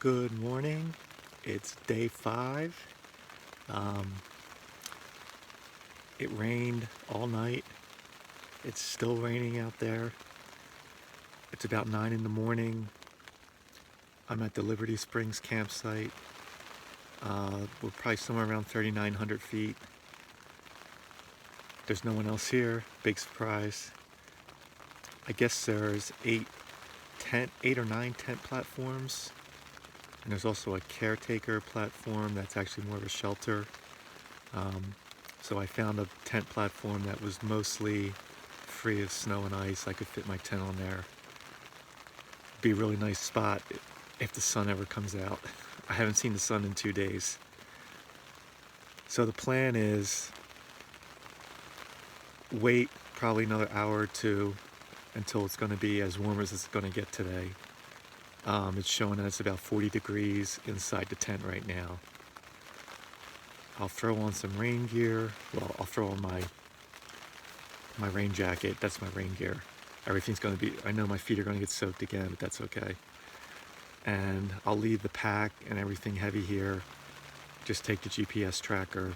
Good morning. It's day 5. Um, it rained all night. It's still raining out there. It's about 9 in the morning. I'm at the Liberty Springs campsite. We're probably somewhere around 3,900 feet. There's no one else here. Big surprise. I guess there's 8 or 9 tent platforms. And there's also a caretaker platform that's actually more of a shelter. So I found a tent platform that was mostly free of snow and ice. I could fit my tent on there. Be a really nice spot if the sun ever comes out. I haven't seen the sun in 2 days. So the plan is wait probably another hour or two until it's going to be as warm as it's going to get today. It's showing that it's about 40 degrees inside the tent right now. I'll throw on some rain gear. Well, I'll throw on my rain jacket. That's my rain gear. Everything's going to be, I know my feet are going to get soaked again, but that's okay. And I'll leave the pack and everything heavy here. Just take the GPS tracker,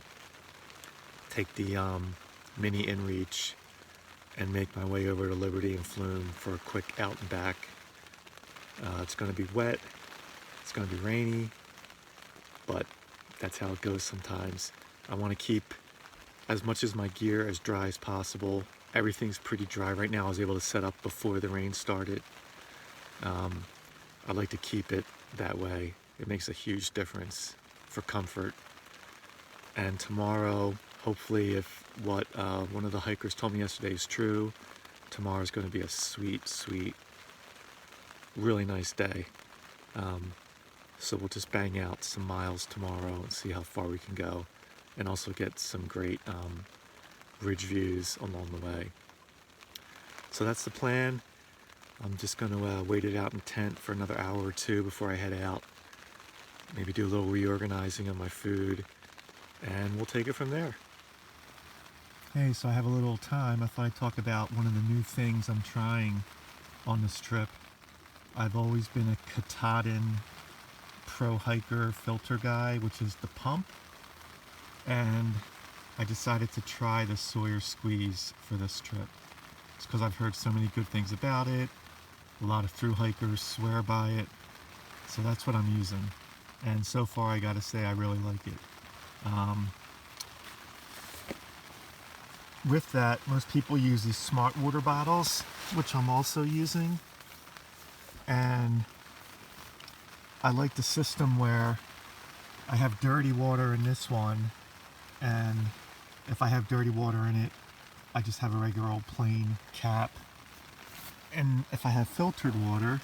take the mini inReach, and make my way over to Liberty and Flume for a quick out and back. It's going to be wet, it's going to be rainy, but that's how it goes sometimes. I want to keep as much of my gear as dry as possible. Everything's pretty dry. Right now I was able to set up before the rain started. I like to keep it that way. It makes a huge difference for comfort. And tomorrow, hopefully, if what one of the hikers told me yesterday is true, tomorrow's going to be a sweet, really nice day. So we'll just bang out some miles tomorrow and see how far we can go, and also get some great ridge views along the way. So that's the plan. I'm just going to wait it out in tent for another hour or two before I head out. Maybe do a little reorganizing of my food, and we'll take it from there. Hey, so I have a little time. I thought I'd talk about one of the new things I'm trying on this trip. I've always been a Katahdin Pro Hiker filter guy, which is the pump, and I decided to try the Sawyer Squeeze for this trip. It's because I've heard so many good things about it. A lot of thru hikers swear by it, so that's what I'm using. And so far, I gotta say, I really like it. With that, most people use these smart water bottles, which I'm also using. And I like the system where I have dirty water in this one, and if I have dirty water in it, I just have a regular old plain cap. And if I have filtered water,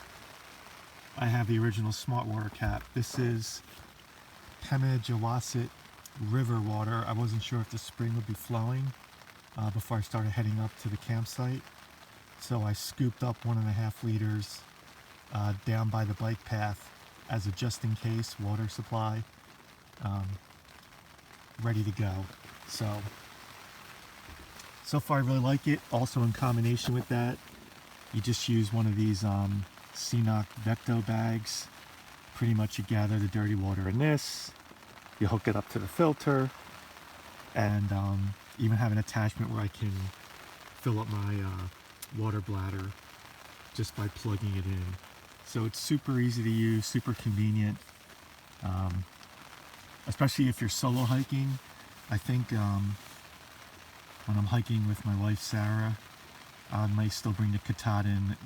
I have the original smart water cap. This is Pemigewasset River water. I wasn't sure if the spring would be flowing before I started heading up to the campsite. So I scooped up 1.5 liters down by the bike path as a just-in-case water supply, ready to go. So far I really like it. Also, in combination with that, you just use one of these CNOC Vecto bags. Pretty much you gather the dirty water in this, you hook it up to the filter, and even have an attachment where I can fill up my water bladder just by plugging it in. So it's super easy to use, super convenient, especially if you're solo hiking. I think when I'm hiking with my wife Sarah, I might still bring the Katahdin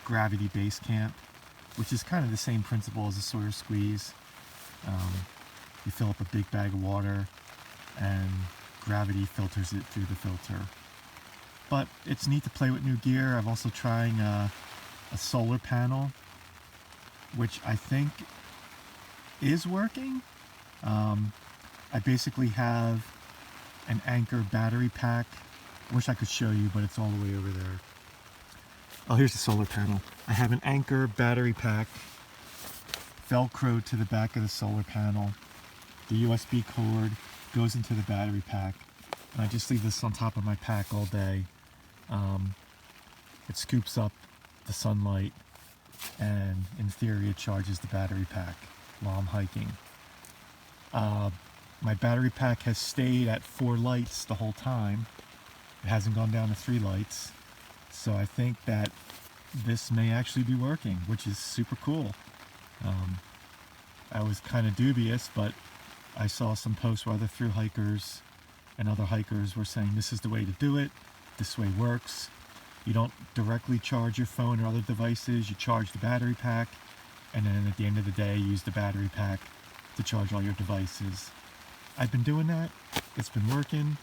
Gravity Base Camp, which is kind of the same principle as a Sawyer Squeeze. You fill up a big bag of water and gravity filters it through the filter. But it's neat to play with new gear. I'm also trying a solar panel, which I think is working. I basically have an Anchor battery pack. Wish I could show you, but it's all the way over there. Oh, here's the solar panel. I have an Anchor battery pack velcroed to the back of the solar panel. The USB cord goes into the battery pack, and I just leave this on top of my pack all day. It scoops up the sunlight, and in theory it charges the battery pack. while I'm hiking. My battery pack has stayed at 4 lights the whole time. It hasn't gone down to 3 lights. So I think that this may actually be working, which is super cool. I was kind of dubious, but I saw some posts where other thru hikers and other hikers were saying this is the way to do it. This way works. You don't directly charge your phone or other devices. You charge the battery pack, and then at the end of the day, use the battery pack to charge all your devices. I've been doing that. It's been working.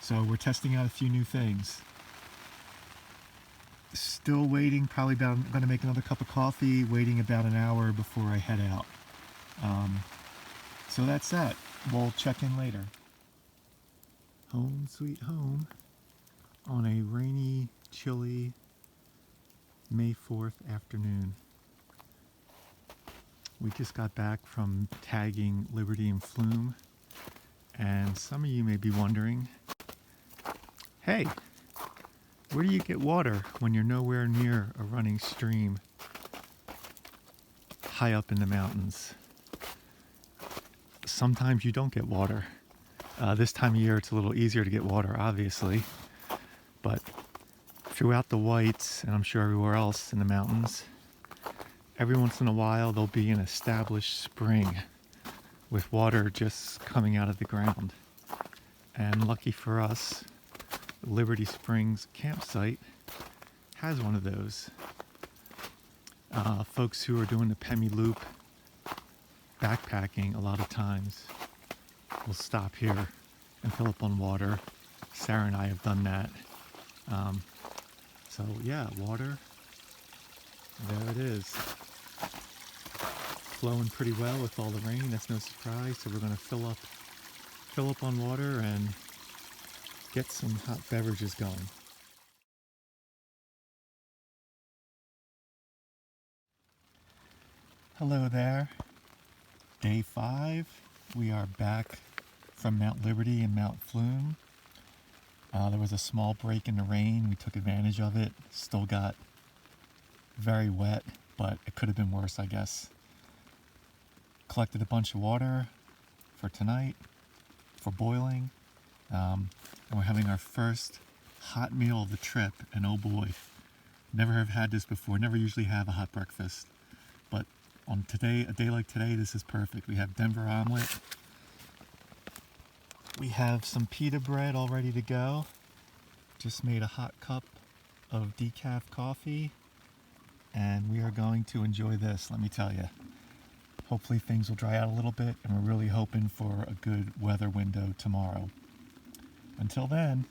So we're testing out a few new things. Still waiting, probably about, I'm going to make another cup of coffee, waiting about an hour before I head out. So that's that. We'll check in later. Home sweet home on a rainy, chilly May 4th afternoon. We just got back from tagging Liberty and Flume, and some of you may be wondering, hey, where do you get water when you're nowhere near a running stream high up in the mountains? Sometimes you don't get water. This time of year it's a little easier to get water, obviously, but throughout the Whites, and I'm sure everywhere else in the mountains, every once in a while there'll be an established spring with water just coming out of the ground. And lucky for us, Liberty Springs campsite has one of those. Folks who are doing the Pemi Loop backpacking a lot of times will stop here and fill up on water. Sarah and I have done that. So yeah, water, there it is. Flowing pretty well with all the rain, that's no surprise. So we're gonna fill up on water and get some hot beverages going. Hello there. Day 5. We are back from Mount Liberty and Mount Flume. There was a small break in the rain. We took advantage of it. Still got very wet, but it could have been worse, I guess. Collected a bunch of water for tonight, for boiling. And we're having our first hot meal of the trip, and oh boy, never have had this before. Never usually have a hot breakfast, but on today, a day like today, this is perfect. We have Denver omelet. We have some pita bread all ready to go. Just made a hot cup of decaf coffee, and we are going to enjoy this, let me tell you. Hopefully things will dry out a little bit, and we're really hoping for a good weather window tomorrow. Until then,